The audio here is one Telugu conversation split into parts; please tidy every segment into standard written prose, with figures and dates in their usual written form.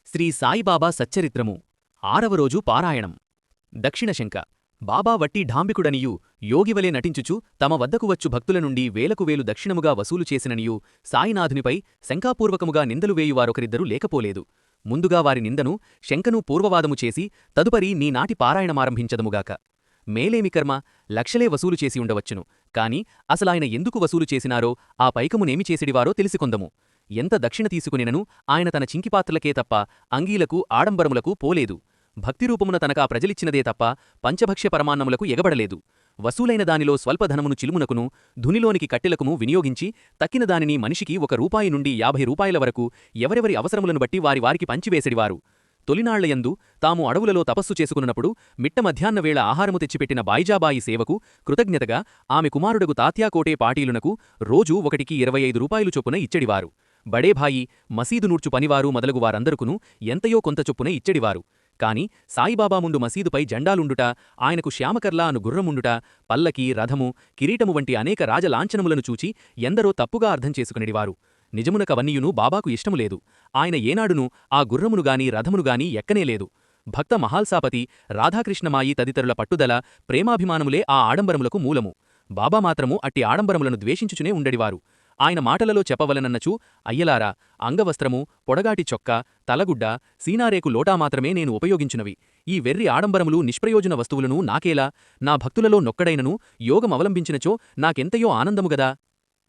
శ్రీ సాయిబాబా సచ్చరిత్రము 6వ రోజు పారాయణం. దక్షిణశంక. బాబా వట్టి ఢాంబికుడనియూ యోగివలే నటించుచు తమ వద్దకు వచ్చు భక్తుల నుండి వేలకు వేలు దక్షిణముగా వసూలు చేసిననియూ సాయినాథునిపై శంకాపూర్వకముగా నిందలు వేయువారొకరిద్దరు లేకపోలేదు. ముందుగా వారి నిందను శంకను పూర్వవాదము చేసి తదుపరి నీనాటి పారాయణమారంభించదముగాక. మేలేమి కర్మ, లక్షలే వసూలు చేసి ఉండవచ్చును. కాని అసలాయన ఎందుకు వసూలు చేసినారో ఆ పైకమునేమి చేసిడివారో తెలిసికొందము. ఎంత దక్షిణ తీసుకునినను ఆయన తన చింకిపాత్రలకే తప్ప అంగీలకు ఆడంబరములకు పోలేదు. భక్తిరూపమున తనకా ప్రజలిచ్చినదే తప్ప పంచభక్ష్య పరమాన్నములకు ఎగబడలేదు. వసూలైన దానిలో స్వల్పధనమును చిలుమునకును ధునిలోనికి కట్టెలకును వినియోగించి తక్కిన దానిని మనిషికి ₹1 నుండి ₹50 వరకు ఎవరెవరి అవసరములను బట్టి వారికి పంచివేసెడివారు. తొలినాళ్లయందు తాము అడవులలో తపస్సు చేసుకున్నప్పుడు మిట్ట మధ్యాహ్నవేళ ఆహారము తెచ్చిపెట్టిన బాయిజాబాయి సేవకు కృతజ్ఞతగా ఆమె కుమారుడగు తాత్యాకోటే పాటీలునకు రోజూ ఒకటికి ₹25 చొప్పున ఇచ్చెడివారు. బడేభాయి, మసీదు నూర్చు పనివారు మొదలగు వారందరుకును ఎంతయో కొంత చొప్పున ఇచ్చెడివారు. కాని సాయిబాబా ముందు మసీదుపై జెండాలుండుట, ఆయనకు శ్యామకర్లా అను గుర్రముండుట, పల్లకి, రథము, కిరీటము వంటి అనేక రాజలాంఛనములను చూచి ఎందరో తప్పుగా అర్థం చేసుకునేడివారు. నిజమునకవన్నీయును బాబాకు ఇష్టములేదు. ఆయన ఏనాడునూ ఆ గుర్రమునుగాని రథమునుగాని ఎక్కనేలేదు. భక్త మహాల్సాపతి, రాధాకృష్ణమాయి తదితరుల పట్టుదల, ప్రేమాభిమానములే ఆ ఆడంబరములకు మూలము. బాబా మాత్రము అట్టి ఆడంబరములను ద్వేషించుచునే ఉండెడివారు. ఆయన మాటలలో చెప్పవలనన్నచూ, అయ్యలారా, అంగవస్త్రము, పొడగాటి చొక్కా, తలగుడ్డ, సీనారేకు లోటా మాత్రమే నేను ఉపయోగించునవి. ఈ వెర్రి ఆడంబరములు నిష్ప్రయోజన వస్తువులను నాకేలా? నా భక్తులలో నొక్కడైనను యోగమవలంబించినచో నాకెంతయో ఆనందముగదా.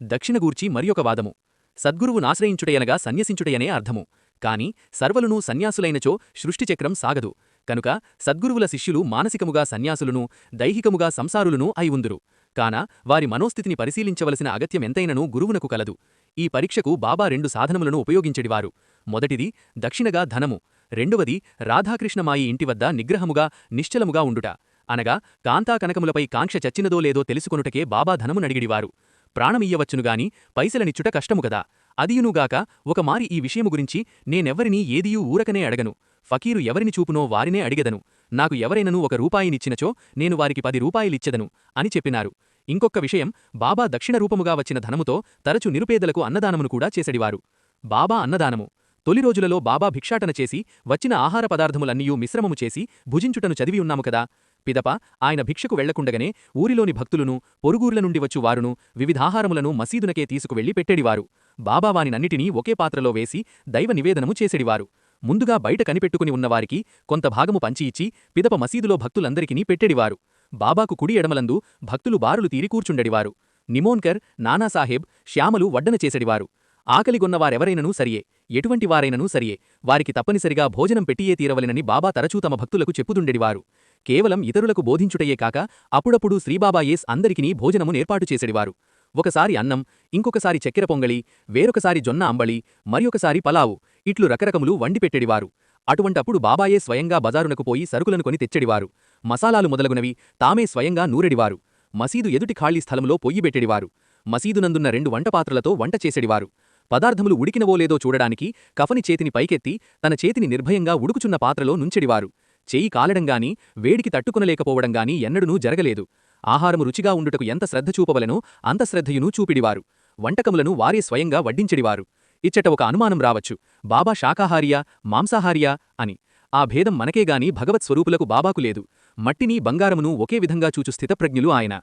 దక్షిణగూర్చి మరియొక వాదము. సద్గురువునాశ్రయించుటయనగా సన్యసించుటయనే అర్థము. కాని సర్వలునూ సన్యాసులైనచో సృష్టిచక్రం సాగదు. కనుక సద్గురువుల శిష్యులు మానసికముగా సన్యాసులునూ దైహికముగా సంసారులునూ అయి ఉందురు. కాన వారి మనోస్థితిని పరిశీలించవలసిన అగత్యమెంతైననూ గురువునకు కలదు. ఈ పరీక్షకు బాబా 2 సాధనములను ఉపయోగించెడివారు. మొదటిది దక్షిణగా ధనము, రెండవది రాధాకృష్ణమాయి ఇంటివద్ద నిగ్రహముగా నిశ్చలముగా ఉండుట. అనగా కాంతా కనకములపై కాంక్ష చచ్చినదో లేదో తెలుసుకొనుటకే బాబా ధనమునడిగిడివారు. ప్రాణమియ్యవచ్చునుగాని పైసలనిచ్చుట కష్టముగదా. అదియునుగాక ఒకమారి ఈ విషయము గురించి నేనెవ్వరినీ ఏదియూ ఊరకనే అడగను. ఫకీరు ఎవరిని చూపునో వారినే అడిగెదను. నాకు ఎవరైనను ₹1 నేను వారికి ₹10 అని చెప్పినారు. ఇంకొక్క విషయం, బాబా దక్షిణ రూపముగా వచ్చిన ధనముతో తరచు నిరుపేదలకు అన్నదానమును కూడా చేసెడివారు. బాబా అన్నదానము. తొలి రోజులలో బాబా భిక్షాటన చేసి వచ్చిన ఆహార పదార్థములన్నీయూ మిశ్రమము చేసి భుజించుటను చదివియున్నాము కదా. పిదప ఆయన భిక్షకు వెళ్లకుండగనే ఊరిలోని భక్తులును పొరుగుర్ల నుండి వచ్చు వారును వివిధాహారములను మసీదునకే తీసుకువెళ్లి పెట్టెడివారు. బాబా వానినన్నిటినీ ఒకే పాత్రలో వేసి దైవ నివేదనము చేసెడివారు. ముందుగా బయట కనిపెట్టుకుని ఉన్నవారికి కొంత భాగము పంచియిచ్చి పిదప మసీదులో భక్తులందరికీ పెట్టెడివారు. బాబాకు కుడి ఎడమలందు భక్తులు బారులు తీరి కూర్చుండెడివారు. నిమోన్కర్, నానాసాహెబ్, శ్యామలు వడ్డన చేసెడివారు. ఆకలిగొన్నవారెవరైననూ సరియే, ఎటువంటి వారైననూ సరియే, వారికి తప్పనిసరిగా భోజనం పెట్టియే తీరవలెనని బాబా తరచూ తమ భక్తులకు చెప్పుదుండెడివారు. కేవలం ఇతరులకు బోధించుటయే కాక అప్పుడప్పుడు శ్రీబాబాయేస్ అందరికినీ భోజనము నేర్పాటు చేసెడివారు. ఒకసారి అన్నం, ఇంకొకసారి చక్కెర పొంగళి, వేరొకసారి జొన్న అంబళి, మరియొకసారి పలావు, ఇట్లు రకరకములు వండిపెట్టెడివారు. అటువంటప్పుడు బాబాయే స్వయంగా బజారునకు పోయి సరుకులను కొని తెచ్చెడివారు. మసాలాలు మొదలగునవి తామే స్వయంగా నూరెడివారు. మసీదు ఎదుటి ఖాళీ స్థలంలో పొయ్యిబెట్టెడివారు. మసీదునందున్న 2 వంటపాత్రలతో వంట చేసెడివారు. పదార్థములు ఉడికినవో లేదో చూడడానికి కఫని చేతిని పైకెత్తి తన చేతిని నిర్భయంగా ఉడుకుచున్న పాత్రలో నుంచెడివారు. చెయ్యి కాలడంగాని వేడికి తట్టుకునలేకపోవడంగాని ఎన్నడూనూ జరగలేదు. ఆహారము రుచిగా ఉండుటకు ఎంత శ్రద్ధ చూపవలెనో అంత శ్రద్ధయునూ చూపిడివారు. వంటకములను వారే స్వయంగా వడ్డించెడివారు. ఇచ్చట ఒక అనుమానం రావచ్చు, బాబా శాకాహారియా, మాంసాహారియా అని. ఆ భేదం మనకేగాని భగవత్ స్వరూపులకు బాబాకు లేదు. మట్టిని బంగారమును ఒకే విధంగా చూచు స్థితప్రజ్ఞులు ఆయన.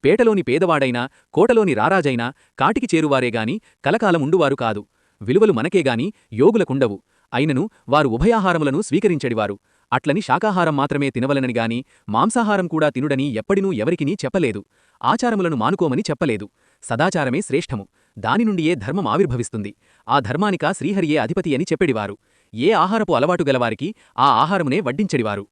పేటలోని పేదవాడైనా కోటలోని రారాజైనా కాటికి చేరువారేగాని కలకాలముండువారు కాదు. విలువలు మనకేగాని యోగులకుండవు. అయినను వారు ఉభయాహారములను స్వీకరించెడివారు. అట్లని శాకాహారం మాత్రమే తినవలననిగాని మాంసాహారం కూడా తినుడని ఎప్పడినూ ఎవరికినీ చెప్పలేదు. ఆచారములను మానుకోమని చెప్పలేదు. సదాచారమే శ్రేష్టము. దాని నుండియే ధర్మం ఆవిర్భవిస్తుంది. ఆ ధర్మానిక శ్రీహరియే అధిపతి అని చెప్పెడివారు. ఏ ఆహారపు అలవాటు గలవారికి ఆ ఆహారమునే వడ్డించెడివారు.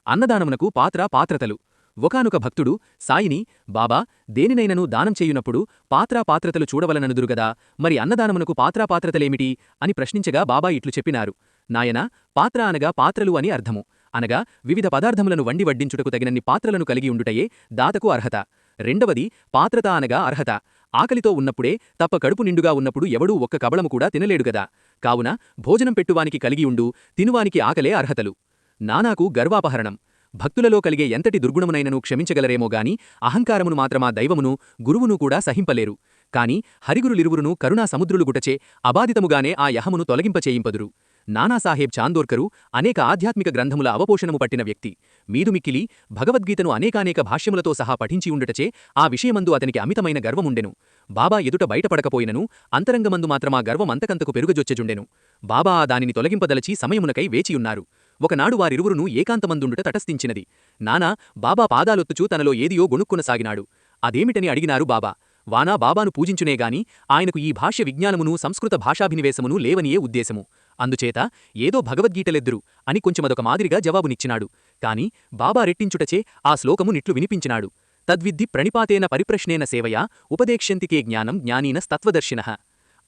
అన్నదానమునకు పాత్రతలు. ఒకానొక భక్తుడు సాయిని, బాబా, దేనినైనను దానం చేయునప్పుడు పాత్రతలు చూడవలననుదురుగదా, మరి అన్నదానమునకు పాత్రతలేమిటి అని ప్రశ్నించగా బాబా ఇట్లు చెప్పినారు. నాయనా, పాత్ర అనగా పాత్రలు అని అర్థము. అనగా వివిధ పదార్థములను వండి వడ్డించుటకు తగినన్ని పాత్రలను కలిగి ఉండుటయే దాతకు అర్హత. రెండవది పాత్రత అనగా అర్హత. ఆకలితో ఉన్నప్పుడే తప్ప కడుపు నిండుగా ఉన్నప్పుడు ఎవడూ ఒక్క కబళము కూడా తినలేడుగదా. కావున భోజనం పెట్టువానికి కలిగియుండు, తినువానికి ఆకలే అర్హతలు. నానాకు గర్వాపహరణం. భక్తులలో కలిగే ఎంతటి దుర్గుణమునైనను క్షమించగలరేమోగాని అహంకారమును మాత్రమా దైవమును గురువును కూడా సహింపలేరు. కాని హరిగురులిరువురును కరుణా సముద్రులు గుటచే అబాధితముగానే ఆ యహమును తొలగింపచేయింపదురు. నానాసాహెబ్ చాందోర్కరు అనేక ఆధ్యాత్మిక గ్రంథముల అవపోషణము పట్టిన వ్యక్తి. మీదుమిక్కిలి భగవద్గీతను అనేకానేక భాష్యములతో సహా పఠించి ఉండుటచే ఆ విషయమందు అతనికి అమితమైన గర్వముండెను. బాబా ఎదుట బయటపడకపోయినను అంతరంగమందు మాత్రమా గర్వమంతకంతకు పెరుగజొచ్చెజుండెను. బాబా ఆ దానిని తొలగింపదలచి సమయమునకై వేచియున్నారు. ఒకనాడు వారిరువురును ఏకాంతమందుండుట తటస్థించినది. నానా బాబా పాదాలొత్తుచూ తనలో ఏదియో గొణుక్కునసాగినాడు. అదేమిటని అడిగినారు బాబా. వానా బాబాను పూజించునేగాని ఆయనకు ఈ భాష్య విజ్ఞానమును సంస్కృత భాషాభినివేశమును లేవనియే ఉద్దేశము. అందుచేత ఏదో భగవద్గీతలెద్దురు అని కొంచెమదొక మాదిరిగా జవాబునిచ్చినాడు. కాని బాబా రెట్టించుటచే ఆ శ్లోకము నిట్లు వినిపించినాడు. తద్విద్ధి ప్రణిపాతేన పరిప్రశ్నేన సేవయా ఉపదేక్ష్యంతికే జ్ఞానం జ్ఞానీనస్తత్వదర్శినః.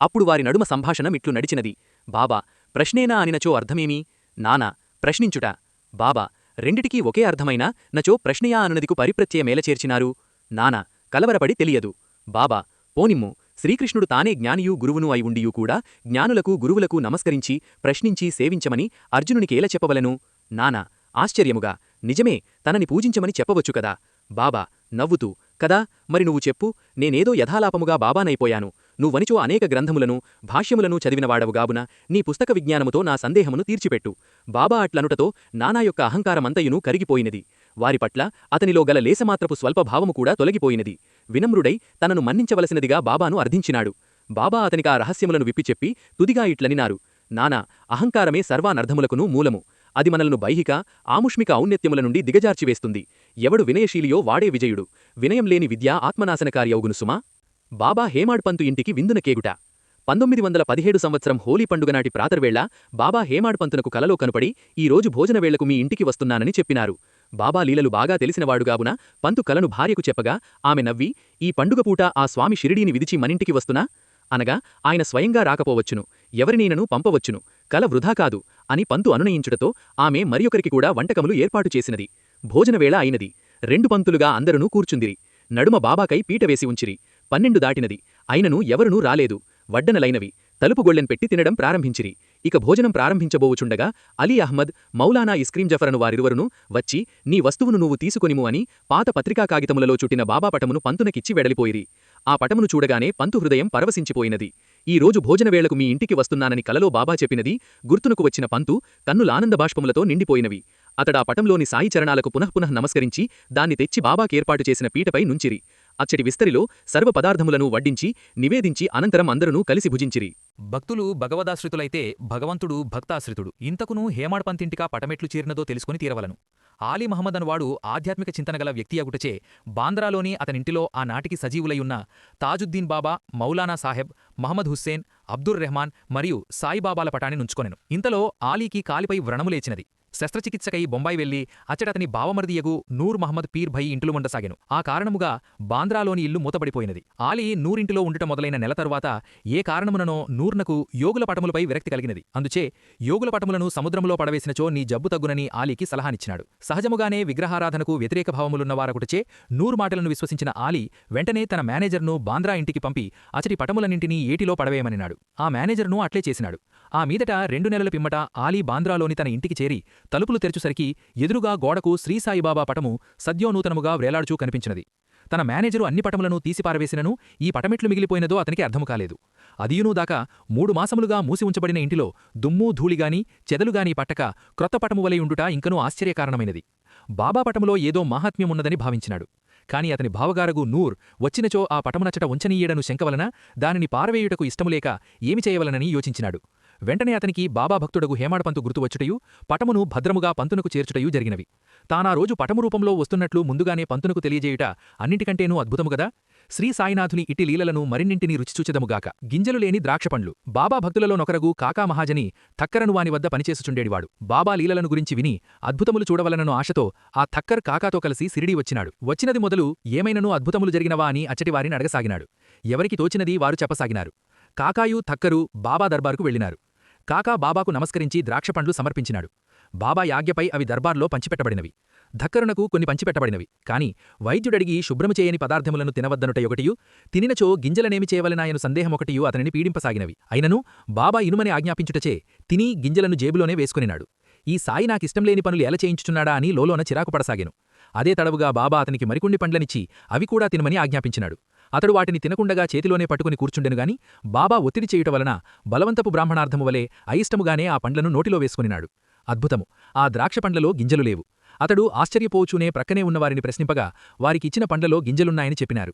అప్పుడు వారి నడుమ సంభాషణ మిట్లు నడిచినది. బాబా ప్రశ్నేనా అనినచో అర్థమేమి? నానా ప్రశ్నించుట. బాబా రెండిటికీ ఒకే అర్థమైనా నచో ప్రశ్నయా అనునదికు పరిప్రత్యయమేల చేర్చినారు? నానా కలవరపడి తెలియదు. బాబా పోనిమ్ము, శ్రీకృష్ణుడు తానే జ్ఞానియూ గురువును అయి ఉండియూ కూడా జ్ఞానులకు గురువులకు నమస్కరించి ప్రశ్నించి సేవించమని అర్జునునికేల చెప్పవలను? నానా ఆశ్చర్యముగా నిజమే, తనని పూజించమని చెప్పవచ్చు కదా. బాబా నవ్వుతూ కదా, మరి నువ్వు చెప్పు. నేనేదో యథాలాపముగా బాబానైపోయాను. నువ్వనిచో అనేక గ్రంథములను భాష్యములను చదివినవాడవుగాబున నీ పుస్తక విజ్ఞానముతో నా సందేహమును తీర్చిపెట్టు. బాబా అట్లనుటతో నానా యొక్క అహంకారమంతయును కరిగిపోయినది. వారిపట్ల అతనిలో గల లేసమాత్రపు స్వల్పభావము కూడా తొలగిపోయినది. వినమ్రుడై తనను మన్నించవలసినదిగా బాబాను అర్థించినాడు. బాబా అతనికా రహస్యములను విప్పిచెప్పి తుదిగా ఇట్లనినారు. నానా అహంకారమే సర్వానర్థములకును మూలము. అది మనలను బైహిక ఆముష్మిక ఔన్నత్యముల నుండి దిగజార్చివేస్తుంది. ఎవడు వినయశీలియో వాడే విజయుడు. వినయం లేని విద్య ఆత్మనాశనకారి అవుగును సుమా. బాబా హేమాడ్పంతు ఇంటికి విందునకేగుట. 1917 సంవత్సరం హోలీ పండుగనాటి ప్రాతర్వేళ బాబా హేమాడ్పంతునకు కలలో కనుపడి ఈరోజు భోజనవేళకు మీ ఇంటికి వస్తున్నానని చెప్పినారు. బాబా లీలలు బాగా తెలిసినవాడుగావున పంతు కలను భార్యకు చెప్పగా ఆమె నవ్వి, ఈ పండుగపూట ఆ స్వామి షిరిడీని విదిచి మనింటికి వస్తున్నా అనగా ఆయన స్వయంగా రాకపోవచ్చును, ఎవరినైనను పంపవచ్చును, కల వృధా కాదు అని పంతు అనునయించుటతో ఆమె మరియొకరికి కూడా వంటకములు ఏర్పాటు చేసినది. భోజనవేళ అయినది. 2 పంక్తులుగా అందరూ కూర్చుందిరి. నడుమ బాబాకై పీటవేసి ఉంచిరి. 12 దాటినది. అయినను ఎవరునూ రాలేదు. వడ్డనలైనవి. తలుపు గొళ్ళెం పెట్టి తినడం ప్రారంభించిరి. ఇక భోజనం ప్రారంభించబోవుచుండగా అలీ అహ్మద్, మౌలానా ఇస్క్రీం జఫరను వారిరువరును వచ్చి, నీ వస్తువును నువ్వు తీసుకొనిము అని పాత పత్రికా కాగితములలో చుట్టిన బాబా పటమును పంతునకిచ్చి వెడలిపోయిరి. ఆ పటమును చూడగానే పంతు హృదయం పరవశించిపోయినది. ఈ రోజు భోజనవేళకు మీ ఇంటికి వస్తున్నానని కలలో బాబా చెప్పినది గుర్తునకు వచ్చిన పంతు కన్నులానందబాష్పములతో నిండిపోయినవి. అతడా పటంలోని సాయి చరణాలకు పునఃపునః నమస్కరించి దాన్ని తెచ్చి బాబాకేర్పాటు చేసిన పీటపై నుంచిరి. అచ్చటి విస్తరిలో సర్వ పదార్థములను వడ్డించి నివేదించి అనంతరం అందరూ కలిసి భుజించిరి. భక్తులు భగవదాశ్రితులైతే భగవంతుడు భక్తాశ్రితుడు. ఇంతకును హేమాడ్పంతింటికా పటమెట్లు చేరినదో తెలుసుకుని తీరవలను. ఆలీ మహమ్మద్ అనువాడు ఆధ్యాత్మిక చింతనగల వ్యక్తి అగుటచే బాంద్రాలోని అతనింటిలో ఆనాటికి సజీవులయ్యున్న తాజుద్దీన్ బాబా, మౌలానా సాహెబ్, మహమ్మద్ హుస్సేన్, అబ్దుర్ రెహమాన్ మరియు సాయిబాబాల పటాన్ని నుంచుకొనెను. ఇంతలో ఆలీకి కాలిపై వ్రణములేచినది. శస్త్రచికిత్సకై బొంబాయి వెళ్లి అచ్చటతని బావమర్దియగు నూర్ మహమ్మద్ పీర్ భై ఇంటిలో ఉండసాగెను. ఆ కారణముగా బాంద్రాలోని ఇల్లు మూతపడిపోయినది. ఆలీ నూరింటిలో ఉండుట మొదలైన నెల తరువాత ఏ కారణముననో నూర్నకు యోగుల పటములపై విరక్తి కలిగినది. అందుచే యోగుల పటములను సముద్రంలో పడవేసినచో నీ జబ్బు తగ్గునని ఆలీకి సలహానిచ్చినాడు. సహజముగానే విగ్రహారాధనకు వ్యతిరేక భావములున్నవారొకటిచే నూర్ మాటలను విశ్వసించిన ఆలీ వెంటనే తన మేనేజర్ను బాంద్రా ఇంటికి పంపి అచటి పటములన్నింటినీ ఏటిలో పడవేయమనినాడు. ఆ మేనేజర్ను అట్లే చేసినాడు. ఆ మీదట 2 నెలల పిమ్మట ఆలీ బాంద్రాలోని తన ఇంటికి చేరి తలుపులు తెరచుసరికి ఎదురుగా గోడకు శ్రీసాయిబాబా పటము సద్యోనూతనముగా వ్రేలాడుచూ కనిపించినది. తన మేనేజరు అన్ని పటములను తీసిపారవేసినను ఈ పటమెట్లు మిగిలిపోయినదో అతనికి అర్థము కాలేదు. అదియునూ దాకా 3 మాసములుగా మూసి ఉంచబడిన ఇంటిలో దుమ్ము ధూళిగాని చెదలుగాని పట్టక క్రొత్త పటము వలె ఉండుట ఇంకనూ ఆశ్చర్యకారణమైనది. బాబా పటములో ఏదో మాహాత్మ్యమున్నదని భావించినాడు. కాని అతని భావగారగు నూర్ వచ్చినచో ఆ పటమునచ్చట ఉంచనీయడను శంకవలన దానిని పారవేయుటకు ఇష్టములేక ఏమి చేయవలనని యోచించినాడు. వెంటనే అతనికి బాబా భక్తుడగు హేమాడ్పంతు గుర్తువచ్చుటయు పటమును భద్రముగా పంతునకు చేర్చుటయు జరిగినవి. తానా రోజు పటము రూపంలో వస్తున్నట్లు ముందుగానే పంతునకు తెలియజేయుట అన్నింటికంటేనూ అద్భుతముగదా. శ్రీ సాయినాథుని ఇటి లీలలను మరిన్నింటినీ రుచిచూచెదముగాక. గింజలు లేని ద్రాక్షపండ్లు. బాబా భక్తులలో నొకరగు కాకా మహాజని థక్కరను వాని వద్ద పనిచేసుచుండేడివాడు. బాబా లీలలను గురించి విని అద్భుతములు చూడవలనను ఆశతో ఆ థక్కర్ కాకాతో కలిసి సిరిడి వచ్చినాడు. వచ్చినది మొదలు ఏమైనను అద్భుతములు జరిగినవా అని అచ్చటి వారిని అడగసాగినాడు. ఎవరికి తోచినది వారు చెప్పసాగినారు. కాకాయు థక్కరు బాబా దర్బారుకు వెళ్లినారు. కాకా బాబాకు నమస్కరించి ద్రాక్షపండ్లు సమర్పించినాడు. బాబా యాజ్ఞపై అవి దర్బార్లో పంచిపెట్టబడినవి. ధక్కరునకు కొన్ని పంచిపెట్టబడినవి. కాని వైద్యుడడిగి శుభ్రము చేయని పదార్థములను తినవద్దనుటయొకటియు, తినినచో గింజలనేమి చేయవలెనాయను సందేహమొకటియు అతనిని పీడింపసాగినవి. అయినను బాబా ఇనుమని ఆజ్ఞాపించుటచే తిని గింజలను జేబులోనే వేసుకునినాడు. ఈ సాయి నాకిష్టంలేని పనులు ఎలా చేయించుచున్నాడా అని లోలోన చిరాకు పడసాగెను. అదే తడవుగా బాబా అతనికి మరికొన్ని పండ్లనిచ్చి అవి కూడా తినమని ఆజ్ఞాపించినాడు. అతడు వాటిని తినకుండగా చేతిలోనే పట్టుకుని కూర్చుండెనుగాని బాబా ఒత్తిడి చేయుట వలన బలవంతపు బ్రాహ్మణార్థము వలె అయిష్టముగానే ఆ పండ్లను నోటిలో వేసుకునినాడు. అద్భుతము! ఆ ద్రాక్ష పండ్లలో గింజలు లేవు. అతడు ఆశ్చర్యపోవచూనే ప్రక్కనే ఉన్నవారిని ప్రశ్నింపగా వారికిచ్చిన పండ్లలో గింజలున్నాయని చెప్పినారు.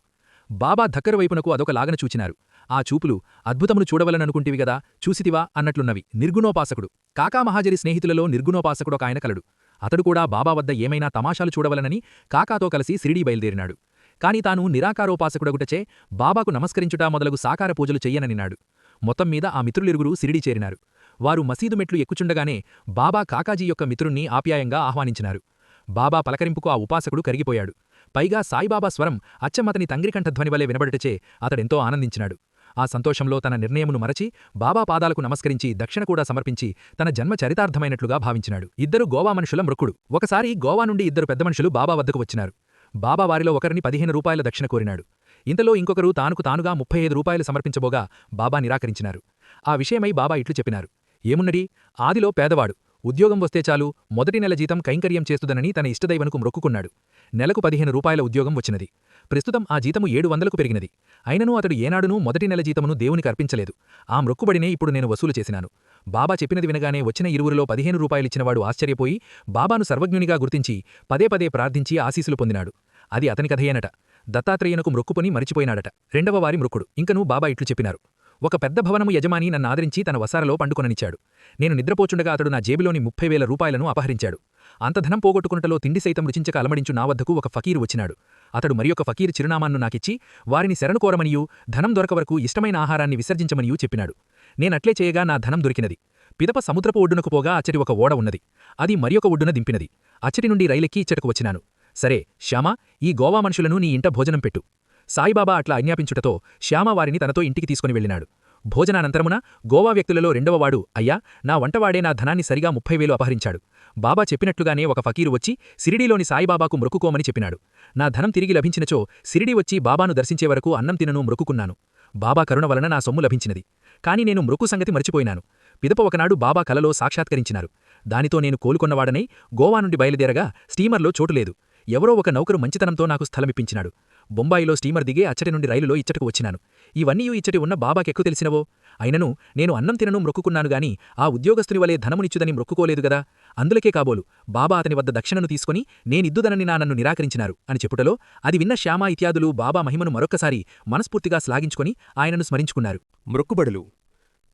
బాబా ధక్కరు వైపునకు అదొక లాగన చూచినారు. ఆ చూపులు అద్భుతమును చూడవలననుకుంటివి గదా, చూసితివా అన్నట్లున్నవి. నిర్గుణోపాసకుడు. కాకామహాజరి స్నేహితులలో నిర్గుణోపాసకుడొకాయన కలడు. అతడు కూడా బాబా వద్ద ఏమైనా తమాషాలు చూడవలనని కాకాతో కలిసి సిరిడీ బయలుదేరినాడు. కాని తాను నిరాకారోపాసకుడగుటచే బాబాకు నమస్కరించుట మొదలగు సాకార పూజలు చెయ్యననినాడు. మొత్తం మీద ఆ మిత్రులిరుగురూ సిరిడీ చేరినారు. వారు మసీదు మెట్లు ఎక్కుచుండగానే బాబా కాకాజీ యొక్క మిత్రుణ్ణి ఆప్యాయంగా ఆహ్వానించినారు. బాబా పలకరింపుకు ఆ ఉపాసకుడు కరిగిపోయాడు. పైగా సాయిబాబా స్వరం అచ్చమతని తంగ్రికంఠధ్వనివలే వినబడటచే అతడెంతో ఆనందించినాడు. ఆ సంతోషంలో తన నిర్ణయమును మరచి బాబా పాదాలకు నమస్కరించి దక్షిణ కూడా సమర్పించి తన జన్మ చరితార్థమైనట్లుగా భావించినాడు. ఇద్దరు గోవా మనుషుల మృక్కుడు. ఒకసారి గోవా నుండి ఇద్దరు పెద్ద మనుషులు బాబా వద్దకు వచ్చినారు. బాబా వారిలో ఒకరిని 15 రూపాయల దక్షిణ కోరినాడు. ఇంతలో ఇంకొకరు తానుకు తానుగా 35 రూపాయలు సమర్పించబోగా బాబా నిరాకరించినారు. ఆ విషయమై బాబా ఇట్లు చెప్పినారు. ఏమున్నది, ఆదిలో పేదవాడు. ఉద్యోగం వస్తే చాలు, మొదటి నెల జీతం కైంకర్యం చేస్తుదనని తన ఇష్టదైవనుకు మ్రొక్కుకున్నాడు. నెలకు 15 రూపాయల ఉద్యోగం వచ్చినది. ప్రస్తుతం ఆ జీతము 700కు పెరిగినది. అయినను అతడు ఏనాడునూ మొదటి నెల జీతమును దేవునికి అర్పించలేదు. ఆ మ్రొక్కుబడినే ఇప్పుడు నేను వసూలు చేసినాను. బాబా చెప్పినది వినగానే వచ్చిన ఇరువురిలో 15 రూపాయలిచ్చినవాడు ఆశ్చర్యపోయి బాబాను సర్వజ్ఞునిగా గుర్తించి పదే పదే ప్రార్థించి ఆశీసులు పొందినాడు. అది అతని కథయేనట. దత్తాత్రేయునకు మ్రొక్కుకొని మరిచిపోయినాడట. రెండవ వారి మృక్కుడు. ఇంకనూ బాబా ఇట్లు చెప్పినారు. ఒక పెద్ద భవనము యజమాని నన్నాదరించి తన వసారలో పండుకొననిచ్చాడు. నేను నిద్రపోచుండగా అతడు నా జేబులోని 30,000 రూపాయలను అపహరించాడు. అంత ధనం పోగొట్టుకున్నటలో తిండి సైతం రుచించక అలమడించు నా వద్దకు ఒక ఫకీరు వచ్చినాడు. అతడు మరియొక ఫకీరు చిరునామాను నాకిచ్చి వారిని శరణు కోరమనియూ ధనం దొరకవరకు ఇష్టమైన ఆహారాన్ని విసర్జించమనియూ చెప్పినాడు. నేనట్లే చేయగా నా ధనం దొరికినది. పిదప సముద్రపు ఒడ్డునకు పోగా అచ్చటి ఒక ఓడ ఉన్నది. అది మరియొక ఒడ్డున దింపినది. అచ్చటి నుండి రైలెక్కి ఇచ్చటకు వచ్చినాను. సరే శ్యామా, ఈ గోవా మనుషులను నీ ఇంట భోజనం పెట్టు. సాయిబాబా అట్లా ఆజ్ఞాపించుటతో శ్యామ వారిని తనతో ఇంటికి తీసుకుని వెళ్ళినాడు. భోజనానంతరమున గోవా వ్యక్తులలో రెండవవాడు, అయ్యా, నా వంటవాడే నా ధనాన్ని సరిగా 30,000 అపహరించాడు. బాబా చెప్పినట్లుగానే ఒక ఫకీరు వచ్చి సిరిడీలోని సాయిబాబాకు మ్రొక్కుకోమని చెప్పినాడు. నా ధనం తిరిగి లభించినచో సిరిడీ వచ్చి బాబాను దర్శించే వరకు అన్నం తినను మ్రొక్కుకున్నాను. బాబా కరుణ వలన నా సొమ్ము లభించినది. కాని నేను మృక్కు సంగతి మర్చిపోయినాను. పిదప ఒకనాడు బాబా కలలో సాక్షాత్కరించినారు. దానితో నేను కోలుకొన్నవాడనై గోవా నుండి బయలుదేరగా స్టీమర్లో చోటులేదు. ఎవరో ఒక నౌకరు మంచితనంతో నాకు స్థలమిప్పించినాడు. బొంబాయిలో స్టీమర్ దిగే అచ్చటి నుండి రైలులో ఇచ్చటకు వచ్చినాను. ఇవన్నీయూ ఇచ్చటి ఉన్న బాబాకెక్కు తెలిసినవో? అయినను నేను అన్నం తినను మ్రొక్కుకున్నాను గాని ఆ ఉద్యోగస్తుని వలె ధనమునిచ్చుదని మ్రొక్కుకోలేదు గదా. అందులకే కాబోలు బాబా అతని వద్ద దక్షిణను తీసుకుని నేనిద్దుదనని నన్ను నిరాకరించినారు అని చెప్పుటలో అది విన్న శ్యామ ఇత్యాదులు బాబా మహిమను మరొక్కసారి మనస్ఫూర్తిగా శ్లాఘించుకొని ఆయనను స్మరించుకున్నారు. మృక్కుబడులు.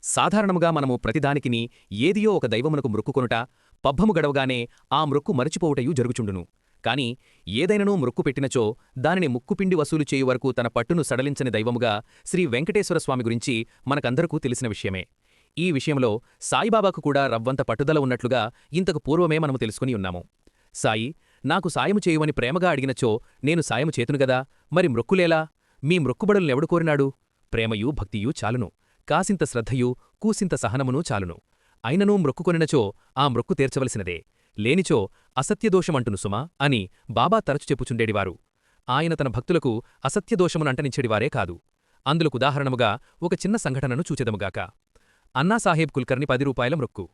సాధారణముగా మనము ప్రతిదానికిని ఏదియో ఒక దైవమునకు మృక్కుకొనుట, పబ్బము గడవగానే ఆ మృక్కు మరచిపోవుటయు జరుగుచుండును. కాని ఏదైననూ మృక్కు పెట్టినచో దానిని ముక్కుపిండి వసూలు చేయు వరకు తన పట్టును సడలించని దైవముగా శ్రీ వెంకటేశ్వరస్వామి గురించి మనకందరకూ తెలిసిన విషయమే. ఈ విషయంలో సాయిబాబాకు కూడా రవ్వంత పట్టుదల ఉన్నట్లుగా ఇంతకు పూర్వమే మనము తెలుసుకుని ఉన్నాము. సాయి, నాకు సాయము చేయువని ప్రేమగా అడిగినచో నేను సాయము చేతునుగదా, మరి మృక్కులేలా? మీ మృక్కుబడులనెవడు కోరినాడు? ప్రేమయూ భక్తియూ చాలును, కాసింత శ్రద్ధయూ కూసింత సహనమునూ చాలును. అయిననూ మృక్కుకొనినచో ఆ మృక్కు తీర్చవలసినదే, లేనిచో అసత్యదోషమంటును సుమా అని బాబా తరచు చెప్పుచుండేడివారు. ఆయన తన భక్తులకు అసత్యదోషమునంటనిచ్చేడివారే కాదు. అందులకుదాహరణముగా ఒక చిన్న సంఘటనను చూచెదముగాక. అన్నాసాహెబ్ కుల్కర్ని 10 రూపాయల మృక్కు.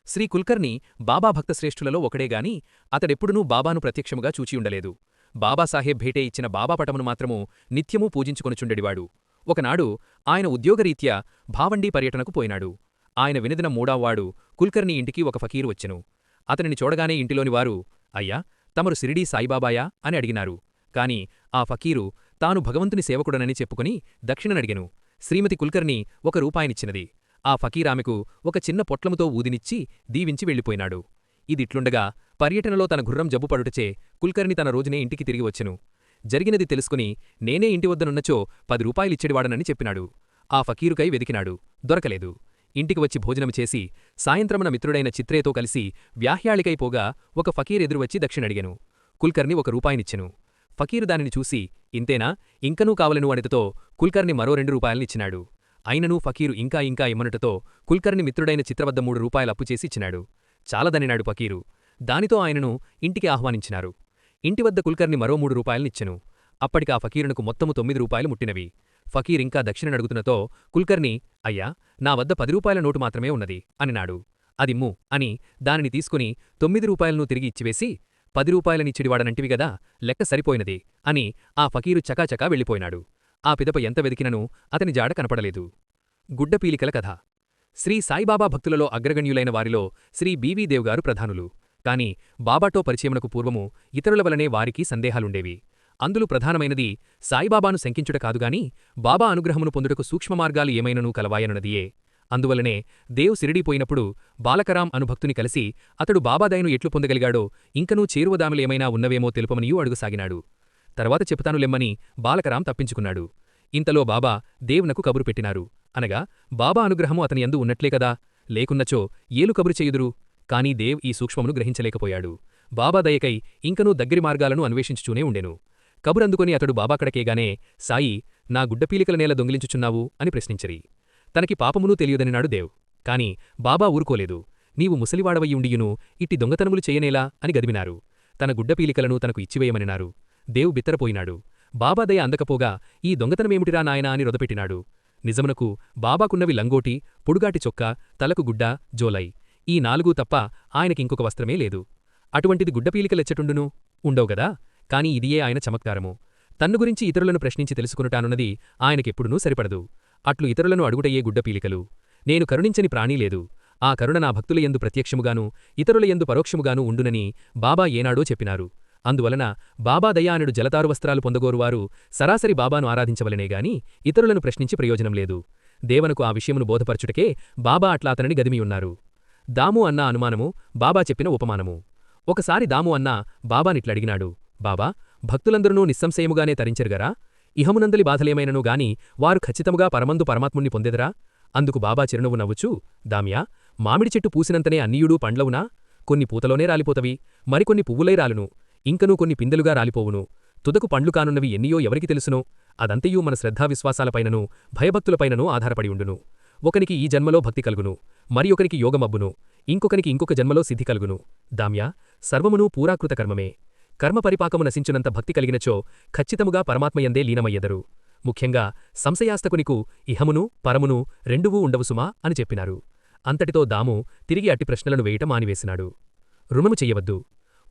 శ్రీ కుల్కర్ని బాబా భక్తశ్రేష్ఠులలో ఒకడేగాని అతడెప్పుడునూ బాబాను ప్రత్యక్షముగా చూచియుండలేదు. బాబాసాహెబ్ భేటే ఇచ్చిన బాబా పటమును మాత్రము నిత్యమూ పూజించుకొనుచుండెడివాడు. ఒకనాడు ఆయన ఉద్యోగరీత్యా భావండీ పర్యటనకు పోయినాడు. ఆయన వినదిన మూడవవాడు కుల్కర్ని ఇంటికి ఒక ఫకీరు వచ్చెను. అతనిని చూడగానే ఇంటిలోని వారు, అయ్యా, తమరు సిరిడీ సాయిబాబాయా అని అడిగినారు. కాని ఆ ఫకీరు తాను భగవంతుని సేవకుడనని చెప్పుకుని దక్షిణనడిగెను. శ్రీమతి కుల్కర్ని 1 రూపాయినిచ్చినది. ఆ ఫకీరామెకు ఒక చిన్న పొట్లముతో ఊదినిచ్చి దీవించి వెళ్ళిపోయినాడు. ఇదిట్లుండగా పర్యటనలో తన గుర్రం జబ్బుపడుటచే కుల్కర్ని తన రోజునే ఇంటికి తిరిగి వచ్చెను. జరిగినది తెలుసుకుని నేనే ఇంటివద్దనున్నచో 10 రూపాయలిచ్చెడివాడనని చెప్పినాడు. ఆ ఫకీరుకై వెదికినాడు, దొరకలేదు. ఇంటికి వచ్చి భోజనం చేసి సాయంత్రమున మిత్రుడైన చిత్రేతో కలిసి వ్యాహ్యాళికైపోగా ఒక ఫకీరెదురువచ్చి దక్షిణడిగెను. కుల్కర్ని 1 రూపాయినిచ్చెను. ఫకీరు దానిని చూసి, ఇంతేనా, ఇంకనూ కావలెను అనితతో కుల్కర్ని మరో 2 రూపాయలనిచ్చినాడు. అయిననూ ఫకీరు ఇంకా ఇంకా ఇమ్మనుటతో కుల్కర్ని మిత్రుడైన చిత్రవద్ద 3 రూపాయలు అప్పుచేసి ఇచ్చినాడు. చాలదనినాడు ఫకీరు. దానితో ఆయనను ఇంటికి ఆహ్వానించినారు. ఇంటివద్ద కుల్కర్ని మరో 3 రూపాయలనిచ్చెను. అప్పటికా ఫకీరునకు మొత్తము 9 రూపాయలు ముట్టినవి. ఫకీరింకా దక్షిణనడుగుతున్నతో కుల్కర్ని, అయ్యా, నా వద్ద 10 రూపాయల నోటు మాత్రమే ఉన్నది అనినాడు. అదిమ్ము అని దానిని తీసుకుని 9 రూపాయలను తిరిగి ఇచ్చివేసి, 10 రూపాయలనిచ్చిడివాడనంటివిగదా, లెక్క సరిపోయినది అని ఆ ఫకీరు చకాచకా వెళ్ళిపోయినాడు. ఆ పిదప ఎంత వెదికిననూ అతని జాడ కనపడలేదు. గుడ్డపీలికల కథ. శ్రీ సాయిబాబా భక్తులలో అగ్రగణ్యులైన వారిలో శ్రీ బీవీ దేవ్ గారు ప్రధానులు. కాని బాబాతో పరిచయమునకు పూర్వము ఇతరుల వలనే వారికి సందేహాలుండేవి. అందులో ప్రధానమైనది సాయిబాబాను శంకించుట కాదుగాని బాబా అనుగ్రహమును పొందుటకు సూక్ష్మమార్గాలు ఏమైననూ కలవాయనున్నదియే. అందువలనే దేవ్ సిరిడీపోయినప్పుడు బాలకరాం అను భక్తుని కలిసి అతడు బాబాదయను ఎట్లు పొందగలిగాడో ఇంకనూ చేరువదాములేమైనా ఉన్నవేమో తెలుపమనియూ అడుగుసాగినాడు. తర్వాత చెప్తానులెమ్మని బాలకరాం తప్పించుకున్నాడు. ఇంతలో బాబా దేవునకు కబురు పెట్టినారు. అనగా బాబా అనుగ్రహము అతని యందు ఉన్నట్లే కదా, లేకున్నచో ఏలు కబురు చేయుదురు. కాని దేవ్ ఈ సూక్ష్మమును గ్రహించలేకపోయాడు. బాబా దయకై ఇంకనూ దగ్గరి మార్గాలను అన్వేషించుచూనే ఉండెను. కబురందుకొని అతడు బాబాకడకేగానే, సాయి, నా గుడ్డపీలికల నేల దొంగిలించుచున్నావు అని ప్రశ్నించిరి. తనకి పాపమునూ తెలియదనినాడు దేవ్. కాని బాబా ఊరుకోలేదు. నీవు ముసలివాడవయ్యుండియును ఇట్టి దొంగతనములు చేయనేలా అని గదిమినారు. తన గుడ్డపీలికలను తనకు ఇచ్చివేయమనినారు. దేవ్ బిత్తరపోయినాడు. బాబా దయ అందకపోగా ఈ దొంగతనమేమిటిరా నాయనా అని రొదపెట్టినాడు. నిజమునకు బాబాకున్నవి లంగోటి, పొడుగాటి చొక్కా, తలకు గుడ్డ, జోలై, ఈ 4 తప్ప ఆయనకింకొక వస్త్రమే లేదు. అటువంటిది గుడ్డపీలికలెచ్చటుండును? ఉండవుగదా. కాని ఇదియే ఆయన చమత్కారము. తన్ను గురించి ఇతరులను ప్రశ్నించి తెలుసుకునుటానున్నది ఆయనకెప్పుడునూ సరిపడదు. అట్లు ఇతరులను అడుగుటయే గుడ్డపీలికలు. నేను కరుణించని ప్రాణీలేదు. ఆ కరుణ నా భక్తులయందు ప్రత్యక్షముగాను ఇతరులయందు పరోక్షముగాను ఉండునని బాబా ఏనాడో చెప్పినారు. అందువలన బాబా దయానుడు జలతారు వస్త్రాలు పొందగోరువారు సరాసరి బాబాను ఆరాధించవలనేగాని ఇతరులను ప్రశ్నించి ప్రయోజనం లేదు. దేవనకు ఆ విషయమును బోధపరచుటకే బాబా అట్లా అతనిని గదిమియున్నారు. దాము అన్న అనుమానము బాబా చెప్పిన ఉపమానము. ఒకసారి దాము అన్న బాబానిట్లడిగినాడు. బాబా, భక్తులందరూ నిస్సంశయముగానే తరించెరుగరా? ఇహమునందలి బాధలేమైనను గాని వారు ఖచ్చితముగా పరమందు పరమాత్ముణ్ణి పొందెదరా? అందుకు బాబా చిరునవ్వు నవ్వుచూ, దామ్యా, మామిడి చెట్టు పూసినంతనే అన్నియుడూ పండ్లవునా? కొన్ని పూతలోనే రాలిపోతవి, మరికొన్ని పువ్వులై రాలును, ఇంకనూ కొన్ని పిందెలుగా రాలిపోవును. తుదకు పండ్లు కానున్నవి ఎన్నియో ఎవరికి తెలుసునో? అదంతయూ మన శ్రద్ధావిశ్వాసాలపైననూ భయభక్తులపైననూ ఆధారపడి ఉండును. ఒకనికి ఈ జన్మలో భక్తి కలుగును, మరి ఒకనికి యోగమబ్బును, ఇంకొకనికి ఇంకొక జన్మలో సిద్ధి కలుగును. దామ్యా, సర్వమునూ పూరాకృత కర్మమే. కర్మ పరిపాకము నశించునంత భక్తి కలిగినచో ఖచ్చితముగా పరమాత్మయందే లీనమయ్యెదరు. ముఖ్యంగా సంశయాస్తకునికు ఇహమును పరమును రెండువూ ఉండవుసుమా అని చెప్పినారు. అంతటితో దాము తిరిగి అట్టి ప్రశ్నలను వేయటం మానివేసినాడు. రుణము చెయ్యవద్దు.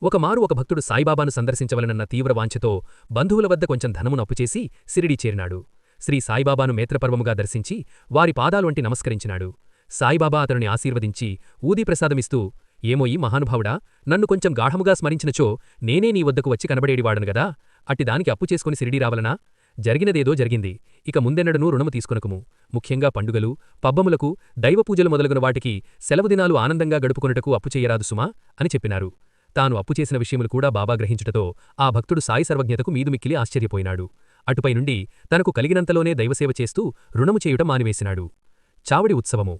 ఒకమారు ఒక భక్తుడు సాయిబాబాను సందర్శించవలనన్న తీవ్ర వాంఛతో బంధువుల వద్ద కొంచెం ధనమును అప్పుచేసి సిరిడీ చేరినాడు. శ్రీ సాయిబాబాను మేత్రపర్వముగా దర్శించి వారి పాదాలు వంటి నమస్కరించినాడు. సాయిబాబా అతనిని ఆశీర్వదించి ఊదీ ప్రసాదమిస్తూ, ఏమోయి మహానుభావుడా, నన్ను కొంచెం గాఢముగా స్మరించినచో నేనే నీ వద్దకు వచ్చి కనబడేడివాడను గదా. అట్టిదానికి అప్పు చేసుకుని సిరిడీ రావలనా? జరిగినదేదో జరిగింది. ఇక ముందెన్నడనూ రుణము తీసుకొనకుము. ముఖ్యంగా పండుగలు, పబ్బములకు, దైవపూజలు మొదలగున వాటికి సెలవుదినాలు ఆనందంగా గడుపుకొనుటకు అప్పు చెయ్యరాదు సుమా అని చెప్పినారు. తాను అప్పుచేసిన విషయములు కూడా బాబా గ్రహించుటతో ఆ భక్తుడు సాయి సర్వజ్ఞతకు మీదుమిక్కిలి ఆశ్చర్యపోయినాడు. అటుపై నుండి తనకు కలిగినంతలోనే దైవసేవ చేస్తూ రుణము చేయుట మానివేసినాడు. చావడి ఉత్సవము.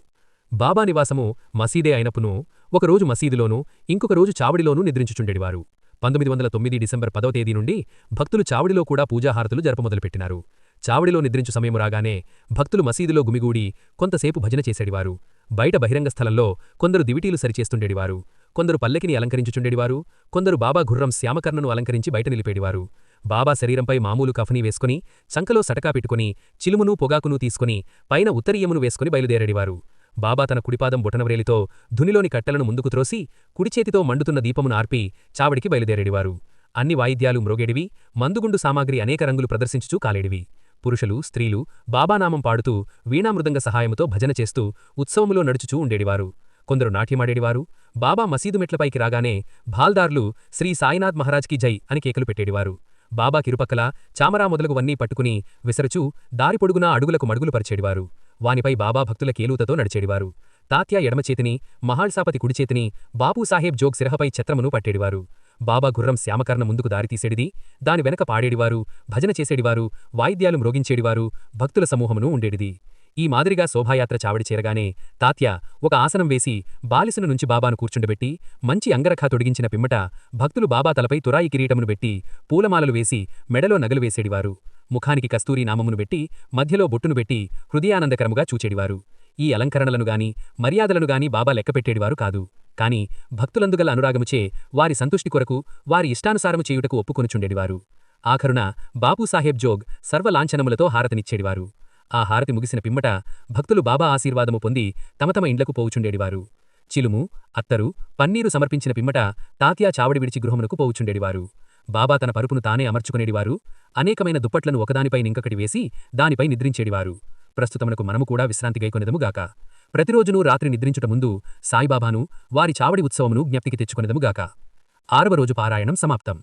బాబా నివాసము మసీదే అయినప్పునూ ఒకరోజు మసీదులోనూ ఇంకొక రోజు చావడిలోనూ నిద్రించుచుండెడివారు. 1909 డిసెంబర్ 10వ తేదీ నుండి భక్తులు చావడిలో కూడా పూజాహారతులు జరపమొదలుపెట్టినారు. చావడిలో నిద్రించు సమయము రాగానే భక్తులు మసీదులో గుమిగూడి కొంతసేపు భజన చేసేడివారు. బయట బహిరంగ స్థలంలో కొందరు దివిటీలు సరిచేస్తుండేడివారు, కొందరు పల్లెకిని అలంకరించుచుండేడివారు, కొందరు బాబా గుర్రం శ్యామకర్ణను అలంకరించి బయట నిలిపేడివారు. బాబా శరీరంపై మామూలు కఫనీ వేసుకుని, చంకలో సటకా పెట్టుకుని, చిలుమును పొగాకును తీసుకుని, పైన ఉత్తరీయమును వేసుకుని బయలుదేరేడివారు. బాబా తన కుడిపాదం బొటనవ్రేలితో ధునిలోని కట్టెలను ముందుకు త్రోసి, కుడిచేతితో మండుతున్న దీపమును ఆర్పి చావడికి బయలుదేరేడివారు. అన్ని వాయిద్యాలు మ్రోగేడివి, మందుగుండు సామాగ్రి అనేక రంగులు ప్రదర్శించుచూ కాలేడివి. పురుషులు, స్త్రీలు బాబానామం పాడుతూ వీణామృదంగ సహాయముతో భజన చేస్తూ ఉత్సవములో నడుచుచూ ఉండేడివారు. కొందరు నాట్యమాడేడివారు. బాబా మసీదు మెట్లపైకి రాగానే భాల్దార్లు శ్రీ సాయినాథ్ మహారాజ్కి జై అని కేకలు పెట్టేడివారు. బాబా కిరుపక్కల చామరా మొదలగువన్నీ పట్టుకుని విసరచూ దారి పొడుగునా అడుగులకు మడుగులు పరిచేడివారు. వానిపై బాబా భక్తుల కేలూతతో నడిచేడివారు. తాత్యా ఎడమచేతిని, మహాల్సాపతి కుడిచేతిని, బాపూసాహెబ్ జోగ్ శిరహపై ఛత్రమును పట్టేడివారు. బాబా గుర్రం శ్యామకర్ణ ముందుకు దారితీసేడిది, దాని వెనక పాడేడివారు, భజన చేసేడివారు, వాయిద్యాలు మ్రోగించేడివారు, భక్తుల సమూహమును ఉండేడిది. ఈ మాదిరిగా శోభాయాత్ర చావడి చేరగానే తాత్య ఒక ఆసనం వేసి బాలిసును నుంచి బాబాను కూర్చుండబెట్టి మంచి అంగరఖా తొడిగించిన పిమ్మట భక్తులు బాబా తలపై తురాయి కిరీటమును పెట్టి పూలమాలలు వేసి మెడలో నగలు వేసేడివారు. ముఖానికి కస్తూరి నామమును పెట్టి మధ్యలో బొట్టును పెట్టి హృదయానందకరముగా చూచేడివారు. ఈ అలంకరణలను గాని మర్యాదలను గాని బాబా లెక్కపెట్టేడివారు కాదు. కాని భక్తులందుగల అనురాగముచే వారి సంతుష్టి కొరకు వారి ఇష్టానుసారము చేయుటకు ఒప్పుకొనుచుండేడివారు. ఆఖరున బాపూసాహెబ్ జోగ్ సర్వలాంఛనములతో హారతినిచ్చేడివారు. ఆ హారతి ముగిసిన పిమ్మట భక్తులు బాబా ఆశీర్వాదము పొంది తమ తమ ఇండ్లకు పోవుచుండేడివారు. చిలుము, అత్తరు, పన్నీరు సమర్పించిన పిమ్మట తాత్యా చావడి విడిచి గృహమునకు పోవుచుండేడివారు. బాబా తన పరుపును తానే అమర్చుకునేడివారు, అనేకమైన దుప్పట్లను ఒకదానిపై నింకకటి వేసి దానిపై నిద్రించేడివారు. ప్రస్తుతమునకు మనము కూడా విశ్రాంతి గైకొనెదముగాక. ప్రతిరోజునూ రాత్రి నిద్రించుట ముందు సాయిబాబాను, వారి చావడి ఉత్సవమును జ్ఞప్తికి తెచ్చుకొనెదముగాక. 6వ రోజు పారాయణం సమాప్తం.